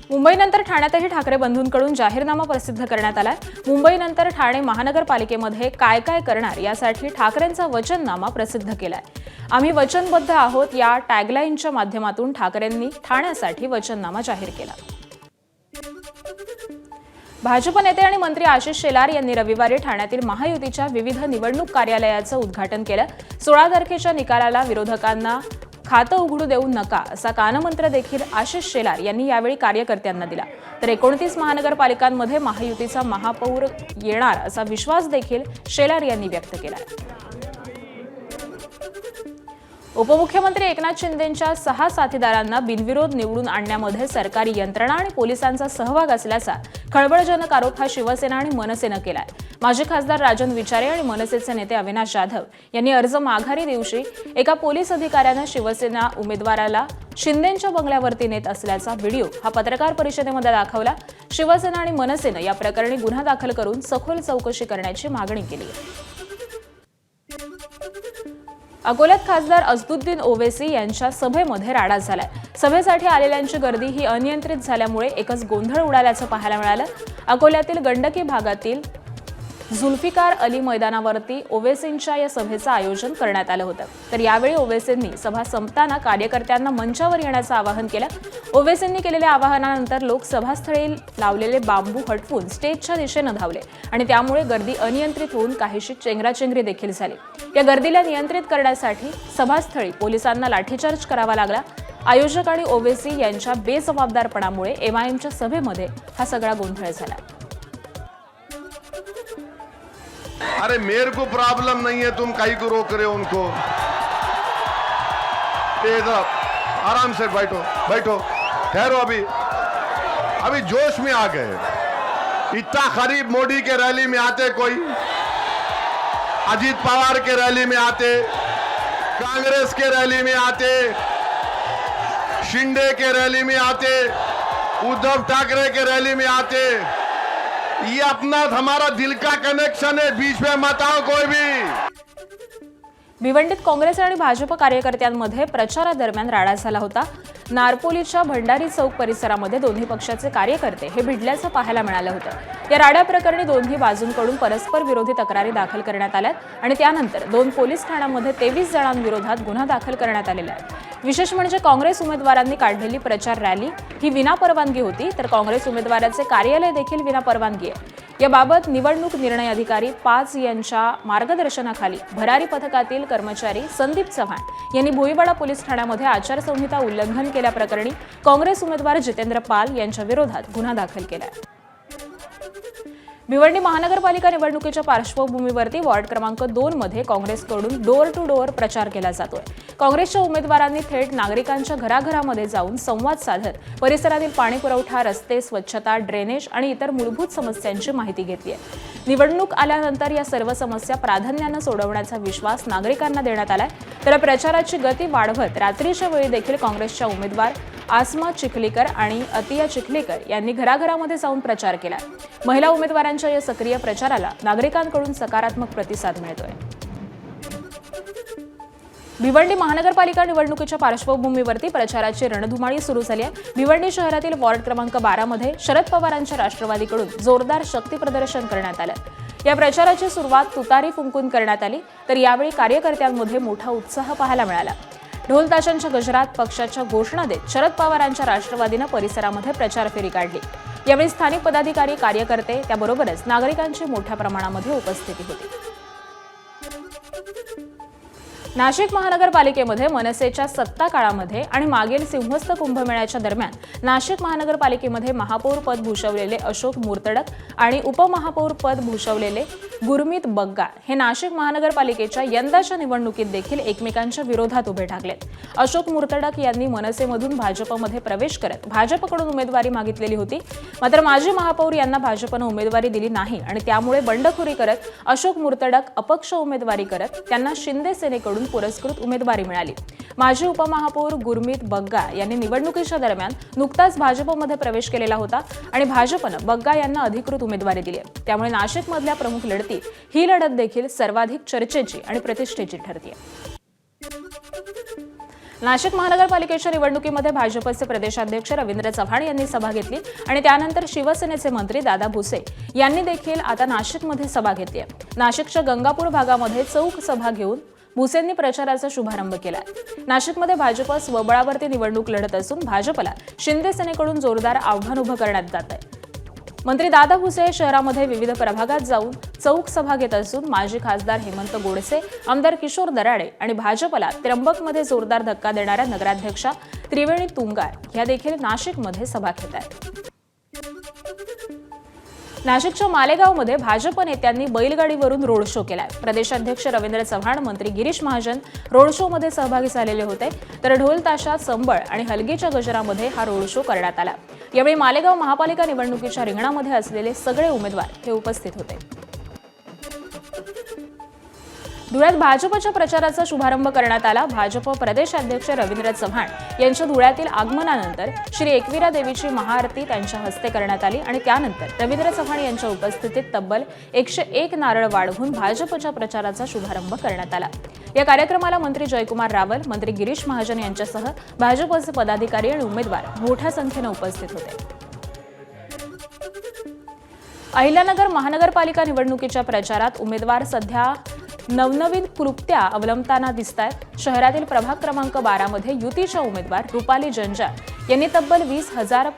मुंबईनंतर ठाण्यातही ठाकरे बंधूंकडून जाहीरनामा प्रसिद्ध करण्यात आलाय। मुंबईनंतर ठाणे महानगरपालिकेमध्ये काय काय करणार यासाठी ठाकरेंचा वचननामा प्रसिद्ध केलाय। आम्ही वचनबद्ध आहोत या टॅगलाईनच्या माध्यमातून ठाकरेंनी ठाण्यासाठी वचननामा जाहीर केला। भाजप नेते आणि मंत्री आशिष शेलार यांनी रविवारी ठाण्यातील महायुतीच्या विविध निवडणूक कार्यालयाचं उद्घाटन केलं। 16 तारखेच्या निकालाला विरोधकांना खातं उघडू देऊ नका असा कानमंत्र देखील आशिष शेलार यांनी यावेळी कार्यकर्त्यांना दिला। तर 29 महानगरपालिकांमध्ये महायुतीचा महापौर येणार असा विश्वास देखील शेलार यांनी व्यक्त केला। उपमुख्यमंत्री एकनाथ शिंदेंच्या 6 साथीदारांना बिनविरोध निवडून आणण्यामध्ये सरकारी यंत्रणा आणि पोलिसांचा सहभाग असल्याचा खळबळजनक आरोप हा शिवसेना आणि मनसेनं केलाय। माजी खासदार राजन विचारे आणि मनसेचे नेते अविनाश जाधव यांनी अर्ज माघारी दिवशी एका पोलीस अधिकाऱ्याने शिवसेना उमेदवाराला शिंदेंच्या बंगल्यावरती नेत असल्याचा व्हिडिओ हा पत्रकार परिषदेमध्ये दाखवला। शिवसेना आणि मनसेनं या प्रकरणी गुन्हा दाखल करून सखोल चौकशी करण्याची मागणी केली आहे। अकोल्यात खासदार असदुद्दीन ओवेसी यांच्या सभेमध्ये राडा झालाय। सभेसाठी आलेल्यांची गर्दी ही अनियंत्रित झाल्यामुळे एकच गोंधळ उडाल्याचं पाहायला मिळालं। अकोल्यातील गंडकी भागातील जुल्फिकार अली मैदानावरती ओवेसींच्या या सभेचं आयोजन करण्यात आलं होतं। तर यावेळी ओवेसींनी सभा संपताना कार्यकर्त्यांना मंचावर येण्याचं आवाहन केलं। ओवेसींनी केलेल्या आवाहनानंतर लोक सभास्थळी लावलेले बांबू हटवून स्टेजच्या दिशेने धावले आणि त्यामुळे गर्दी अनियंत्रित होऊन काहीशी चेंगराचेंगरी देखील झाली। या गर्दीला नियंत्रित करण्यासाठी सभास्थळी पोलिसांना लाठीचार्ज करावा लागला। आयोजक आणि ओवेसी यांच्या बेजबाबदारपणामुळे एमआयएमच्या सभेमध्ये हा सगळा गोंधळ झाला। अरे मेरे को प्रॉब्लम नहीं है, तुम काहे को रोक रहे हो उनको? इधर आराम से बैठो बैठो, ठहरो। अभी जोश में आ गए। इतना करीब मोदी के रैली में आते कोई, अजीत पवार के रैली में आते, कांग्रेस के रैली में आते, शिंदे के रैली में आते, उद्धव ठाकरे के रैली में आते। ये अपना हमारा दिल का कनेक्शन है, बीच में मत आओ कोई भी। भिवंडीत काँग्रेस आणि भाजप कार्यकर्त्यांमध्ये प्रचारादरम्यान राडा झाला होता। नारपोलीच्या भंडारी चौक परिसरामध्ये दोन्ही पक्षाचे कार्यकर्ते हे भिडल्याचं पाहायला मिळालं होतं। या राड्याप्रकरणी दोन्ही बाजूंकडून परस्पर विरोधी तक्रारी दाखल करण्यात आल्यात आणि त्यानंतर 2 पोलीस ठाण्यांमध्ये 23 जणांविरोधात गुन्हा दाखल करण्यात आलेला आहे। विशेष म्हणजे काँग्रेस उमेदवारांनी काढलेली प्रचार रॅली ही विनापरवानगी होती, तर काँग्रेस उमेदवाराचे कार्यालय देखील विनापरवानगी आहे। याबाबत निवडणूक निर्णय अधिकारी 5 यांच्या मार्गदर्शनाखाली भरारी पथकातील कर्मचारी संदीप चव्हाण यांनी भोईवाडा पोलीस ठाण्यामध्ये आचारसंहिता उल्लंघन केल्याप्रकरणी काँग्रेस उमेदवार जितेंद्र पाल यांच्या विरोधात गुन्हा दाखल केला आहे। भिवंडी महानगरपालिका निवडणुकीच्या पार्श्वभूमीवरती वॉर्ड क्रमांक 2 मध्ये काँग्रेसकडून डोअर टू डोअर प्रचार केला जातोय। काँग्रेसच्या उमेदवारांनी थेट नागरिकांच्या घराघरामध्ये जाऊन संवाद साधत परिसरातील पाणीपुरवठा, रस्ते, स्वच्छता, ड्रेनेज आणि इतर मूलभूत समस्यांची माहिती घेतली आहे। निवडणूक आल्यानंतर या सर्व समस्या प्राधान्याने सोडवण्याचा विश्वास नागरिकांना देण्यात आलाय। तर प्रचाराची गती वाढवत रात्रीच्या वेळी देखील काँग्रेसच्या उमेदवार आसमा चिखलीकर आणि अतिया चिखलीकर यांनी घराघरामध्ये जाऊन प्रचार केला। महिला उमेदवारांच्या या सक्रिय प्रचाराला नागरिकांकडून सकारात्मक प्रतिसाद मिळतोय। भिवंडी महानगरपालिका निवडणुकीच्या पार्श्वभूमीवरती प्रचाराची रणधुमाळी सुरू झाली आहे। भिवंडी शहरातील वॉर्ड क्रमांक 12 मध्ये शरद पवारांच्या राष्ट्रवादीकडून जोरदार शक्ती प्रदर्शन करण्यात आलं। या प्रचाराची सुरुवात तुतारी फुंकून करण्यात आली, तर यावेळी कार्यकर्त्यांमध्ये मोठा उत्साह पाहायला मिळाला। ढोल ताशांच्या गजरात पक्षाच्या घोषणा देत शरद पवारांच्या राष्ट्रवादीनं परिसरामध्ये प्रचार फेरी काढली। यावेळी स्थानिक पदाधिकारी, कार्यकर्ते त्याबरोबरच नागरिकांची मोठ्या प्रमाणामध्ये उपस्थिती होती। नाशिक महानगरपालिकेमध्ये मनसेच्या सत्ता काळामध्ये आणि मागील सिंहस्थ कुंभमेळ्याच्या दरम्यान नाशिक महानगरपालिकेमध्ये महापौर पद भूषवलेले अशोक मुर्तडक आणि उपमहापौर पद भूषवलेले गुरमीत बग्गा हे नाशिक महानगरपालिकेच्या यंदाच्या निवडणुकीत देखील एकमेकांच्या विरोधात उभे ठाकलेत। अशोक मुर्तडक यांनी मनसेमधून भाजपमध्ये प्रवेश करत भाजपकडून उमेदवारी मागितलेली होती, मात्र माजी महापौर यांना भाजपनं उमेदवारी दिली नाही आणि त्यामुळे बंडखोरी करत अशोक मुर्तडक अपक्ष उमेदवारी करत त्यांना शिंदे सेनेकडून पुरस्कृत उमेदवारी मिळाली। माजी उपमहापौर गुरमीत बग्गा यांनी निवडणुकीच्या दरम्यान नुकताच भाजपमध्ये प्रवेश केलेला होता आणि भाजपनं बग्गा यांना अधिकृत उमेदवारी दिली आहे। त्यामुळे नाशिकमधल्या प्रमुख लढती ही लढत देखील सर्वाधिक चर्चेची आणि प्रतिष्ठेची ठरते। नाशिक महानगरपालिकेच्या निवडणुकीमध्ये भाजपचे प्रदेशाध्यक्ष रवींद्र चव्हाण यांनी सभा घेतली आणि त्यानंतर शिवसेनेचे मंत्री दादा भुसे यांनी देखील आता नाशिकमध्ये सभा घेतली आहे. नाशिकच्या गंगापूर भागामध्ये चौक सभा घेऊन भुसेंनी प्रचाराचा शुभारंभ केला. नाशिकमध्ये भाजप स्वबळावरती निवडणूक लढत असून भाजपला शिंदे सेनेकडून जोरदार आव्हान उभं करण्यात जात आहे. मंत्री दादा भुसे शहरामध्ये विविध प्रभागात जाऊन चौक सभा घेत असून माजी खासदार हेमंत गोडसे, आमदार किशोर दराडे आणि भाजपला त्र्यंबकमध्ये जोरदार धक्का देणाऱ्या नगराध्यक्षा त्रिवेणी तुंगार या देखील नाशिकमध्ये सभा घेत आहेत. नाशिकच्या मालेगावमध्ये भाजप नेत्यांनी बैलगाडीवरून रोड शो केलाय. प्रदेशाध्यक्ष रवींद्र चव्हाण, मंत्री गिरीश महाजन रोड शोमध्ये सहभागी झालेले होते, तर ढोल ताशा, संबळ आणि हलगीच्या गजरामध्ये हा रोड शो करण्यात आला. यावेळी मालेगाव महापालिका निवडणुकीच्या रिंगणामध्ये असलेले सगळे उमेदवार हे उपस्थित होते. धुळ्यात भाजपच्या प्रचाराचा शुभारंभ करण्यात आला. भाजप प्रदेशाध्यक्ष रवींद्र चव्हाण यांच्या धुळ्यातील आगमनानंतर श्री एकविरा देवीची महाआरती त्यांच्या हस्ते करण्यात आली आणि त्यानंतर रवींद्र चव्हाण यांच्या उपस्थितीत तब्बल 101 नारळ वाढवून भाजपच्या प्रचाराचा शुभारंभ करण्यात आला. या कार्यक्रमाला मंत्री जयकुमार रावल, मंत्री गिरीश महाजन यांच्यासह भाजपचे पदाधिकारी आणि उमेदवार मोठ्या संख्येने उपस्थित होते. अहिल्यानगर महानगरपालिका निवडणुकीच्या प्रचारात उमेदवार सध्या नवनवीन क्लुप्त्या अवलंबताना दिसतायत. शहरातील प्रभाग क्रमांक 12 मध्ये युतीच्या उमेदवार रुपाली जंजाळ यांनी तब्बल 20,000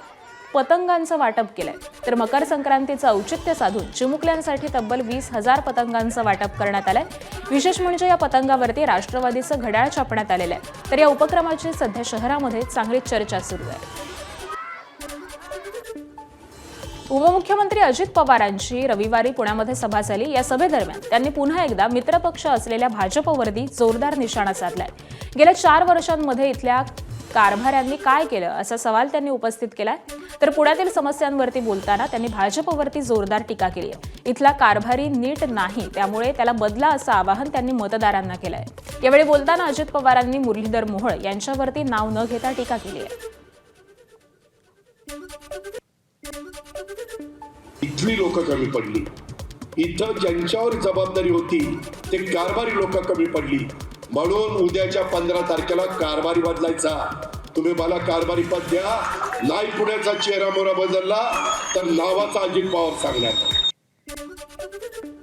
पतंगांचं वाटप केलंय, तर मकर संक्रांतीचं औचित्य साधून चिमुकल्यांसाठी तब्बल 20,000 पतंगांचं वाटप करण्यात आलंय. विशेष म्हणजे या पतंगावरती राष्ट्रवादीचं घड्याळ छापण्यात आलेलं आहे. तर या उपक्रमाची सध्या शहरामध्ये चांगली चर्चा सुरू आहे. उपमुख्यमंत्री अजित पवारांची रविवारी पुण्यामध्ये सभा झाली. या सभेदरम्यान त्यांनी पुन्हा एकदा मित्रपक्ष असलेल्या भाजपवरती जोरदार निशाणा साधलाय. गेल्या 4 वर्षांमध्ये इथल्या कारभाऱ्यांनी काय केलं असा सवाल त्यांनी उपस्थित केलाय. तर पुण्यातील समस्यांवरती बोलताना त्यांनी भाजपवरती जोरदार टीका केली आहे. इथला कारभारी नीट नाही, त्यामुळे त्याला बदला असं आवाहन त्यांनी मतदारांना केलंय. यावेळी बोलताना अजित पवारांनी मुरलीधर मोहोळ यांच्यावरती नाव न घेता टीका केली आहे. इथली लोक कमी पडली. इथं ज्यांच्यावर जबाबदारी होती ते कारभारी लोक कमी पडली. म्हणून उद्याच्या 15 तारखेला कारभारी बदलायचा. तुम्ही मला कारभारी पद द्या. नाही पुण्याचा चेहरा मोहरा बदलला तर नावाचा अजित पवार सांगण्यात.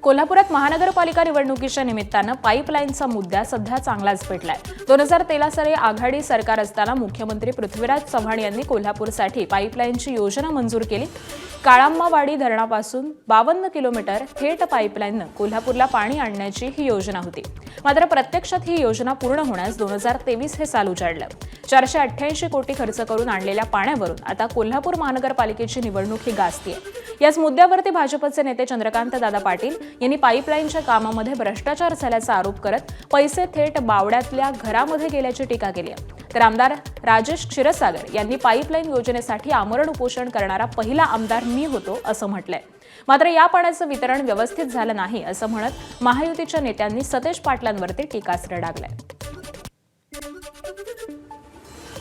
कोल्हापुरात महानगरपालिका निवडणुकीच्या निमित्तानं पाईपलाईनचा मुद्दा सध्या चांगलाच पेटलाय. 2013 साली आघाडी सरकार असताना मुख्यमंत्री पृथ्वीराज चव्हाण यांनी कोल्हापूरसाठी पाईपलाईनची योजना मंजूर केली. काळाम्मावाडी धरणापासून 52 किलोमीटर थेट पाईपलाईननं कोल्हापूरला पाणी आणण्याची ही योजना होती. मात्र प्रत्यक्षात ही योजना पूर्ण होण्यास 2023 हे साल उजाडलं. 488 कोटी खर्च करून आणलेल्या पाण्यावरून आता कोल्हापूर महानगरपालिकेची निवडणूक ही गाजतीये. याच मुद्द्यावरती भाजपचे नेते चंद्रकांत दादा पाटील यांनी पाईपलाईनच्या कामामध्ये भ्रष्टाचार झाल्याचा आरोप करत पैसे थेट बावड्यातल्या घरामध्ये गेल्याची टीका केली आहे. तर आमदार राजेश क्षीरसागर यांनी पाईपलाईन योजनेसाठी आमरण उपोषण करणारा पहिला आमदार मी होतो असं म्हटलंय. मात्र या पाण्याचं वितरण व्यवस्थित झालं नाही असं म्हणत महायुतीच्या नेत्यांनी सतेज पाटलांवरती टीकास्त्र डागलंय.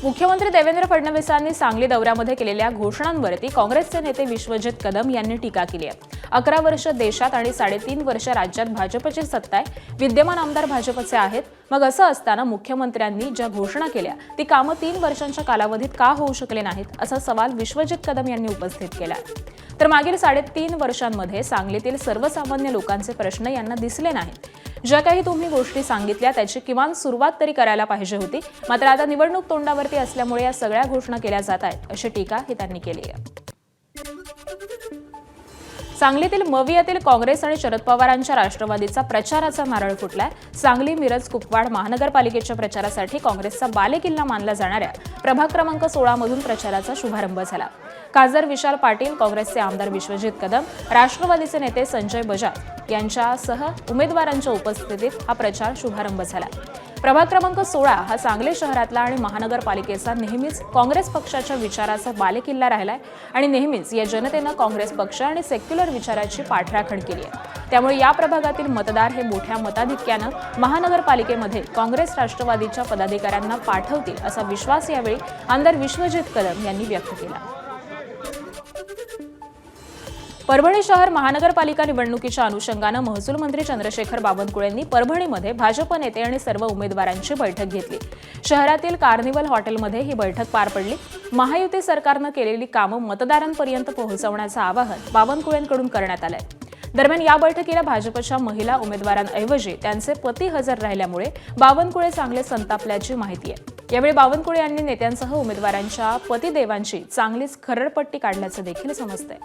मुख्यमंत्री देवेंद्र फडणवीसांनी सांगली दौऱ्यामध्ये केलेल्या घोषणांवरती काँग्रेसचे नेते विश्वजित कदम यांनी टीका केली आहे. 11 वर्ष देशात आणि 3.5 वर्ष राज्यात भाजपची सत्ता आहे. विद्यमान आमदार भाजपचे आहेत. मग असं असताना मुख्यमंत्र्यांनी ज्या घोषणा केल्या ती कामं 3 वर्षांच्या कालावधीत का होऊ शकले नाहीत असा सवाल विश्वजित कदम यांनी उपस्थित केला. तर मागील 3.5 वर्षांमध्ये सांगलीतील सर्वसामान्य लोकांचे प्रश्न यांना दिसले नाहीत. ज्या काही तुम्ही गोष्टी सांगितल्या त्याची किमान सुरुवात तरी करायला पाहिजे होती. मात्र आता निवडणूक तोंडावरती असल्यामुळे या सगळ्या घोषणा केल्या जात आहेत अशी टीका ही त्यांनी केली आहे. सांगलीतील मवी येथील काँग्रेस आणि शरद पवारांच्या राष्ट्रवादीचा प्रचाराचा नारळ फुटलाय. सांगली, मिरज, कुपवाड महानगरपालिकेच्या प्रचारासाठी काँग्रेसचा बालेकिल्ला मानला जाणाऱ्या प्रभाग क्रमांक 16 मधून प्रचाराचा शुभारंभ झाला. खासदार विशाल पाटील, काँग्रेसचे आमदार विश्वजित कदम, राष्ट्रवादीचे नेते संजय बजाज यांच्यासह उमेदवारांच्या उपस्थितीत हा प्रचार शुभारंभ झाला. प्रभाग क्रमांक 16 हा सांगली शहरातला आणि महानगरपालिकेचा नेहमीच काँग्रेस पक्षाच्या विचाराचा बालेकिल्ला राहिलाय आणि नेहमीच या जनतेनं काँग्रेस पक्ष आणि सेक्युलर विचाराची पाठराखण केली आहे. त्यामुळे या प्रभागातील मतदार हे मोठ्या मताधिक्यानं महानगरपालिकेमध्ये काँग्रेस राष्ट्रवादीच्या पदाधिकाऱ्यांना पाठवतील असा विश्वास यावेळी आमदार विश्वजित कदम यांनी व्यक्त केला. परभणी शहर महानगरपालिका निवडणुकीच्या अनुषंगानं महसूल मंत्री चंद्रशेखर बावनकुळेंनी परभणीमध्ये भाजप नेते आणि सर्व उमेदवारांची बैठक घेतली. शहरातील कार्निवल हॉटेलमध्ये ही बैठक पार पडली. महायुती सरकारनं केलेली कामं मतदारांपर्यंत पोहोचवण्याचं आवाहन बावनकुळेंकडून करण्यात आलंय. दरम्यान या बैठकीला भाजपच्या महिला उमेदवारांऐवजी त्यांचे पती हजर राहिल्यामुळे बावनकुळे चांगले संतापल्याची माहिती आहे. यावेळी बावनकुळे यांनी नेत्यांसह उमेदवारांच्या पतिदेवांची चांगलीच खरडपट्टी काढल्याचं देखील समजतंय.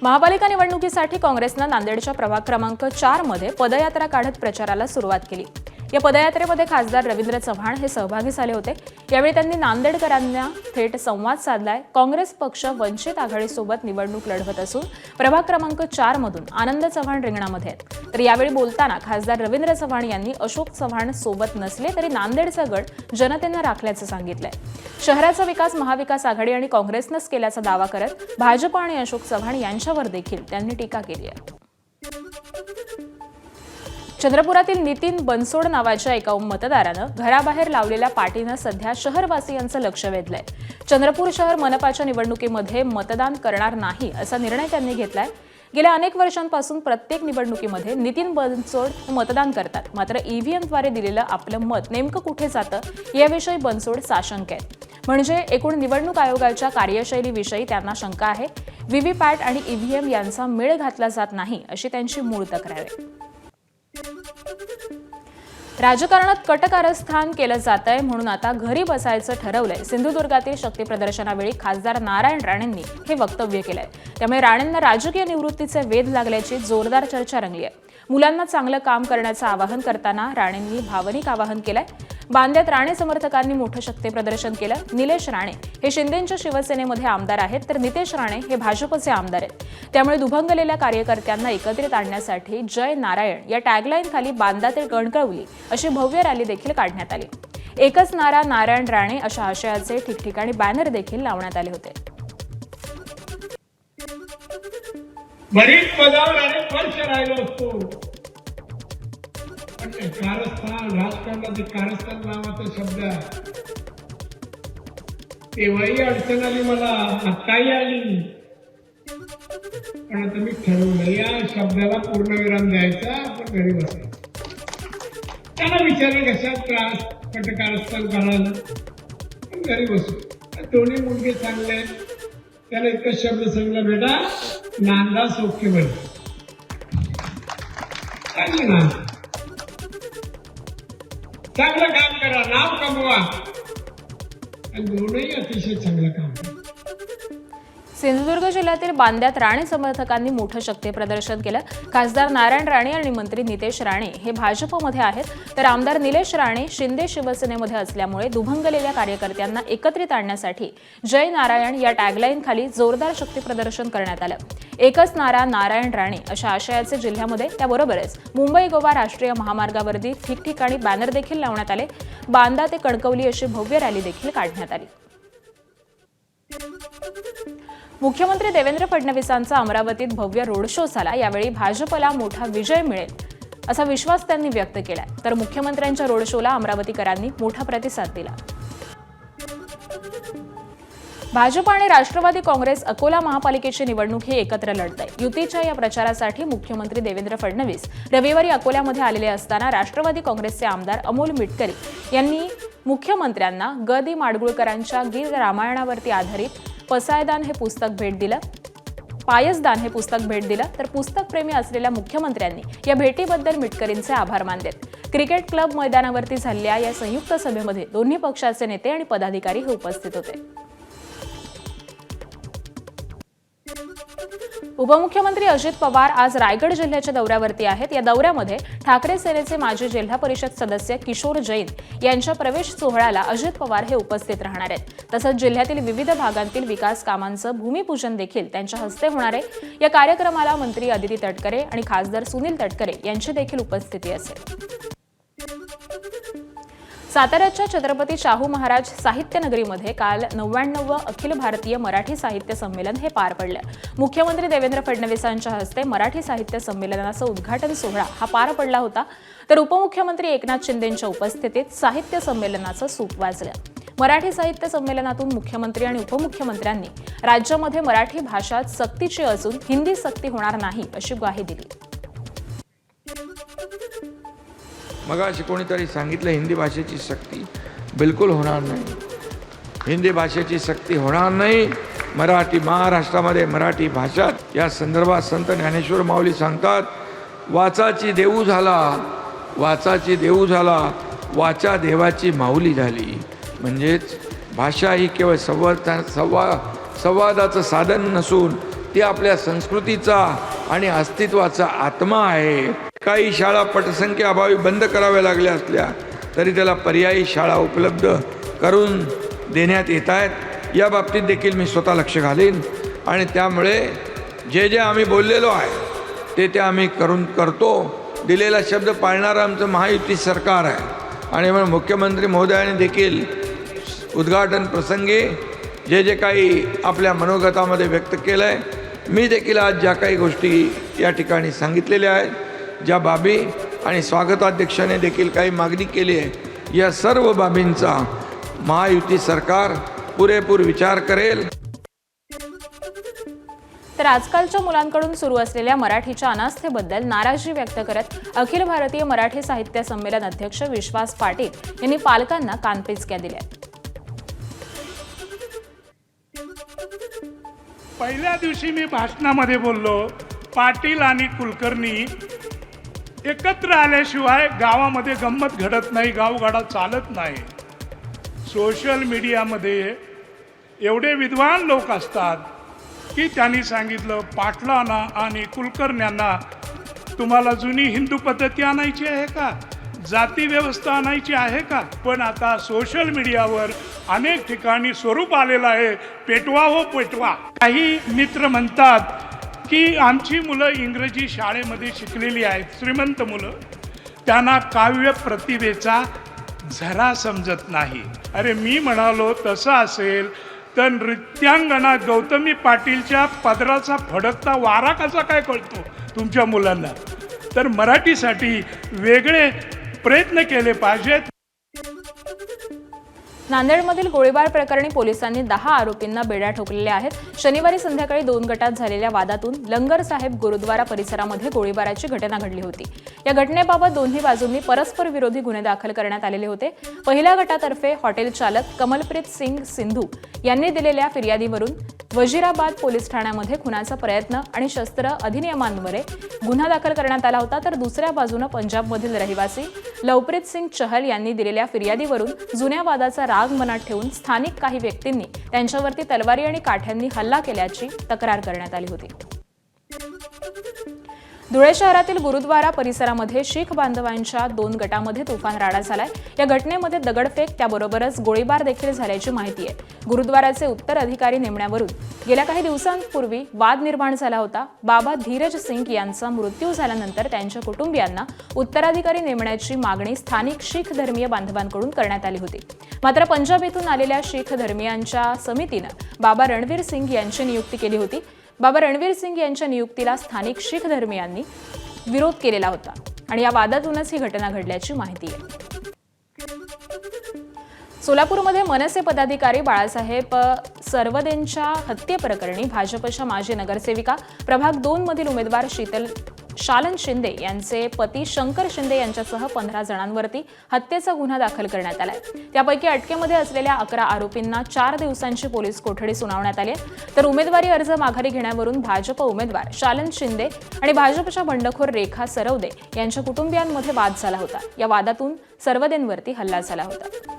महापालिका निवडणुकीसाठी काँग्रेसनं नांदेडच्या प्रभाग क्रमांक 4 मध्ये पदयात्रा काढत प्रचाराला सुरुवात केली. या पदयात्रेमध्ये खासदार रवींद्र चव्हाण हे सहभागी झाले होते. यावेळी त्यांनी नांदेडकरांना थेट संवाद साधलाय. काँग्रेस पक्ष वंचित आघाडीसोबत निवडणूक लढवत असून प्रभाग क्रमांक 4 मधून आनंद चव्हाण रिंगणामध्ये आहेत. तर यावेळी बोलताना खासदार रवींद्र चव्हाण यांनी अशोक चव्हाण सोबत नसले तरी नांदेडचा गड जनतेनं राखल्याचं सांगितलंय. शहराचा विकास महाविकास आघाडी आणि काँग्रेसनंच केल्याचा दावा करत भाजप आणि अशोक चव्हाण यांच्यावर देखील त्यांनी टीका केली आहे. चंद्रपुरातील नितीन बनसोड नावाच्या एका मतदारानं घराबाहेर लावलेल्या पाटीनं सध्या शहरवासियांचं लक्ष वेधलंय. चंद्रपूर शहर मनपाच्या निवडणुकीमध्ये मतदान करणार नाही असा निर्णय त्यांनी घेतलाय. गेल्या अनेक वर्षांपासून प्रत्येक निवडणुकीमध्ये नितीन बनसोड मतदान करतात. मात्र ईव्हीएमद्वारे दिलेलं आपलं मत नेमकं कुठे जातं याविषयी बनसोड साशंक आहेत. म्हणजे एकूण निवडणूक आयोगाच्या कार्यशैलीविषयी त्यांना शंका आहे. व्हीव्हीपॅट आणि ईव्हीएम यांचा मेळ घातला जात नाही अशी त्यांची मूळ तक्रार आहे. राजकारणात कटकारस्थान केलं जात आहे म्हणून आता घरी बसायचं ठरवलंय. सिंधुदुर्गातील शक्ती प्रदर्शनावेळी खासदार नारायण राणेंनी हे वक्तव्य केलंय. त्यामुळे राणेंना राजकीय निवृत्तीचे वेध लागल्याची जोरदार चर्चा रंगली आहे. मुलांना चांगलं काम करण्याचं आवाहन करताना राणेंनी भावनिक आवाहन केलंय. बांद्यात राणे समर्थकांनी मोठं शक्ती प्रदर्शन केलं. निलेश राणे हे शिंदेंच्या शिवसेनेमध्ये आमदार आहेत तर नितेश राणे हे भाजपचे आमदार आहेत. त्यामुळे दुभंगलेल्या कार्यकर्त्यांना एकत्रित आणण्यासाठी जय नारायण या टॅगलाईन खाली बांदा ते कणकवली अशी भव्य रॅली देखील काढण्यात आली. एकच नारा नारायण राणे अशा आशयाचे ठिकठिकाणी बॅनर देखील लावण्यात आले होते. बरीच पदावर अनेक वर्ष राहिलो असतो पण कारस्थान राजकारणाचे कारस्थान नावाचा शब्द तेव्हाही अडचण आली मला आताही आली. पण आता मी ठरवलं या शब्दाला पूर्णविराम द्यायचा आपण घरी बसायचं. त्यांना विचारलं कशात त्रास कारस्थान करायला पण घरी बसू. दोन्ही मुलगे चांगले आहेत. त्याला एकच शब्द सांगितला बेटा नांदा सौख्य बन चांगलं ना चांगलं काम करा नाव कमवा आणि दोनही अतिशय चांगलं काम करा. सिंधुदुर्ग जिल्ह्यातील बांद्यात राणे समर्थकांनी मोठं शक्ती प्रदर्शन केलं. खासदार नारायण राणे आणि मंत्री नितेश राणे हे भाजपमध्ये आहेत तर आमदार निलेश राणे शिंदे शिवसेनेमध्ये असल्यामुळे दुभंगलेल्या कार्यकर्त्यांना एकत्रित आणण्यासाठी जय नारायण या टॅगलाईन खाली जोरदार शक्ती प्रदर्शन करण्यात आलं. एकच नारा नारायण राणे अशा आशयाचे जिल्ह्यामध्ये त्याबरोबरच मुंबई गोवा राष्ट्रीय महामार्गावरती ठिकठिकाणी बॅनर देखील लावण्यात आले. बांदा ते कणकवली अशी भव्य रॅली देखील काढण्यात आली. मुख्यमंत्री देवेंद्र फडणवीसांचा अमरावतीत भव्य रोड शो झाला. यावेळी भाजपला मोठा विजय मिळेल असा विश्वास त्यांनी व्यक्त केला. तर मुख्यमंत्र्यांच्या रोड शोला अमरावतीकरांनी मोठा प्रतिसाद दिला. भाजप आणि राष्ट्रवादी काँग्रेस अकोला महापालिकेची निवडणूक ही एकत्र लढत आहे. युतीच्या या प्रचारासाठी मुख्यमंत्री देवेंद्र फडणवीस रविवारी अकोल्यामध्ये आलेले असताना राष्ट्रवादी काँग्रेसचे आमदार अमोल मिटकरी यांनी मुख्यमंत्र्यांना ग दि माडगुळकरांच्या गीत रामायणावरती आधारित पसायदान हे पुस्तक भेट दिलं. पायसदान हे पुस्तक भेट दिलं. तर पुस्तकप्रेमी असलेल्या मुख्यमंत्र्यांनी या भेटीबद्दल मिटकरींचे आभार मानले. क्रिकेट क्लब मैदानावरती झालेल्या या संयुक्त सभेमध्ये दोन्ही पक्षाचे नेते आणि पदाधिकारी हे उपस्थित होते. उपमुख्यमंत्री अजित पवार आज रायगड जिल्ह्याच्या दौऱ्यावरती आहेत. या दौऱ्यामध्ये ठाकरे सेनेचे माजी जिल्हा परिषद सदस्य किशोर जैन यांच्या प्रवेश सोहळ्याला अजित पवार हे उपस्थित राहणार आहेत. तसंच जिल्ह्यातील विविध भागांतील विकास कामांचं भूमिपूजन देखील त्यांच्या हस्ते होणार आहे. या कार्यक्रमाला मंत्री अदिती तटकरे आणि खासदार सुनील तटकरे यांची देखील उपस्थिती असेल. साताऱ्याच्या छत्रपती शाहू महाराज साहित्य नगरीमध्ये काल 99वं अखिल भारतीय मराठी साहित्य संमेलन हे पार पडलं. मुख्यमंत्री देवेंद्र फडणवीसांच्या हस्ते मराठी साहित्य संमेलनाचं उद्घाटन सोहळा हा पार पडला होता. तर उपमुख्यमंत्री एकनाथ शिंदेंच्या उपस्थितीत साहित्य संमेलनाचं सूप वाजलं. मराठी साहित्य संमेलनातून मुख्यमंत्री आणि उपमुख्यमंत्र्यांनी राज्यामध्ये मराठी भाषा सक्तीची असून हिंदी सक्ती होणार नाही अशी ग्वाही दिली. मगाशी कोणीतरी सांगितलं हिंदी भाषेची सक्ती बिलकुल होणार नाही. हिंदी भाषेची सक्ती होणार नाही. मराठी महाराष्ट्रामध्ये मराठी भाषा या संदर्भात संत ज्ञानेश्वर माऊली सांगतात, वाचाची देऊ झाला, वाचाची देऊ झाला, वाचा देवाची माऊली झाली. म्हणजेच भाषा ही केवळ संवादाचं साधन नसून ती आपल्या संस्कृतीचा आणि अस्तित्वाचा आत्मा आहे. काही शाळा पटसंख्येअभावी बंद कराव्या लागल्या असल्या तरी त्याला पर्यायी शाळा उपलब्ध करून देण्यात येत आहेत. या बाबतीत देखील मी स्वतः लक्ष घालीन आणि त्यामुळे जे आम्ही बोललेलो आहे ते आम्ही करतो. दिलेला शब्द पाळणारं आमचं महायुती सरकार आहे आणि म्हणून मुख्यमंत्री महोदयांनी देखील उद्घाटन प्रसंगी जे काही आपल्या मनोगतामध्ये व्यक्त केलं आहे, मी देखील आज ज्या काही गोष्टी या ठिकाणी सांगितलेल्या आहेत, ज्या बाबी आणि स्वागताध्यक्षाने देखील काही मागणी केली आहे, या सर्व बाबींचा महायुती सरकार पुरेपूर विचार करेल. तर आजकालच्या मुलांकडून सुरू असलेल्या मराठीच्या अनास्थेबद्दल नाराजी व्यक्त करत अखिल भारतीय मराठी साहित्य संमेलन अध्यक्ष विश्वास पाटील यांनी पालकांना कानपिचक्या दिल्या. पहिल्या दिवशी मी भाषणामध्ये बोललो, पाटील आणि कुलकर्णी एकत्र आल्याशिवाय गावामध्ये गंमत घडत नाही, गावगाडा चालत नाही. सोशल मीडियामध्ये एवढे विद्वान लोक असतात की त्यांनी सांगितलं, पाटलांना आणि कुलकर्ण्यांना तुम्हाला जुनी हिंदू पद्धती आणायची आहे का, जाती व्यवस्था आणायची आहे का. पण आता सोशल मीडियावर अनेक ठिकाणी स्वरूप आलेलं आहे, पेटवा हो पेटवा. काही मित्र म्हणतात की आमची मुलं इंग्रजी शाळेमध्ये शिकलेली आहेत, श्रीमंत मुलं, त्यांना काव्य प्रतिभेचा झरा समजत नाही. अरे मी म्हणालो, तसं असेल तर नृत्यांगना गौतमी पाटीलच्या पदराचा फडकता वारा कसा काय कळतो तुमच्या मुलांना. तर मराठीसाठी वेगळे प्रयत्न केले पाहिजेत. नांदेडमधील गोळीबार प्रकरणी पोलिसांनी 10 आरोपींना बेड्या ठोकलेल्या आहेत. शनिवारी संध्याकाळी 2 गटात झालेल्या वादातून लंगर साहेब गुरुद्वारा परिसरामध्ये गोळीबाराची घटना घडली होती. या घटनेबाबत दोन्ही बाजूंनी परस्पर विरोधी गुन्हे दाखल करण्यात आलेले होते. पहिल्या गटातर्फे हॉटेल चालक कमलप्रीत सिंग सिंधू यांनी दिलेल्या फिर्यादीवरून वजीराबाद पोलीस ठाण्यामध्ये खुनाचा प्रयत्न आणि शस्त्र अधिनियमांद्वारे गुन्हा दाखल करण्यात आला होता. तर दुसऱ्या बाजूने पंजाबमधील रहिवासी लवप्रीत सिंग चहल यांनी दिलेल्या फिर्यादीवरून जुन्या वादाचा राग मनात ठेवून स्थानिक काही व्यक्तींनी त्यांच्यावरती तलवारी आणि काठ्यांनी हल्ला केल्याची तक्रार करण्यात आली होती. धुळे शहरातील गुरुद्वारा परिसरामध्ये शीख बांधवांच्या 2 गटामध्ये तुफान राडा झालाय. या घटनेमध्ये दगडफेक त्याबरोबरच गोळीबार देखील झाल्याची माहिती आहे. गुरुद्वाराचे उत्तर अधिकारी नेमण्यावरून गेल्या काही दिवसांपूर्वी वाद निर्माण झाला होता. बाबा धीरज सिंग यांचा मृत्यू झाल्यानंतर त्यांच्या कुटुंबियांना उत्तराधिकारी नेमण्याची मागणी स्थानिक शीख धर्मीय बांधवांकडून करण्यात आली होती. मात्र पंजाब येथून आलेल्या शीख धर्मीयांच्या समितीनं बाबा रणवीर सिंग यांची नियुक्ती केली होती. बाबा रणवीर सिंग यांच्या नियुक्तीला स्थानिक शीख धर्मीयांनी विरोध केलेला होता आणि या वादातूनच ही घटना घडल्याची माहिती आहे. सोलापूरमध्ये मनसे पदाधिकारी बाळासाहेब सरवदेंच्या हत्येप्रकरणी भाजपच्या माजी नगरसेविका प्रभाग 2 मधील उमेदवार शालन शिंदे यांचे पती शंकर शिंदे यांच्यासह 15 जणांवरती हत्येचा गुन्हा दाखल करण्यात आलाय. त्यापैकी अटकेमध्ये असलेल्या 11 आरोपींना 4 दिवसांची पोलीस कोठडी सुनावण्यात आली. तर उमेदवारी अर्ज माघारी घेण्यावरून भाजप उमेदवार शालन शिंदे आणि भाजपच्या बंडखोर रेखा सरवदे यांच्या कुटुंबियांमध्ये वाद झाला होता. या वादातून सरवदेंवरती हल्ला झाला होता.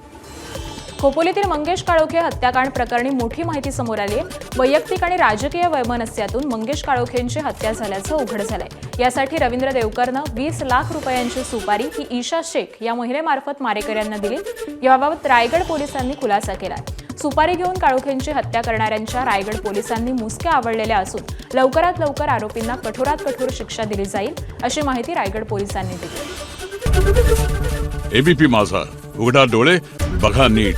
खोपोलीतील मंगेश काळोखे हत्याकांड प्रकरणी मोठी माहिती समोर आली आहे. वैयक्तिक आणि राजकीय वैमनस्यातून मंगेश काळोखेंची हत्या झाल्याचं उघड झालंय. यासाठी रवींद्र देवकरनं 20 लाख रुपयांची सुपारी ही ईशा शेख या महिलेमार्फत मारेकऱ्यांना दिली. याबाबत रायगड पोलिसांनी खुलासा केला. सुपारी घेऊन काळोखेंची हत्या करणाऱ्यांच्या रायगड पोलिसांनी मुसक्या आवळलेल्या असून लवकरात लवकर आरोपींना कठोरात कठोर शिक्षा दिली जाईल अशी माहिती रायगड पोलिसांनी दिली. एबीपी माझा, उघडा डोळे बघा नीट.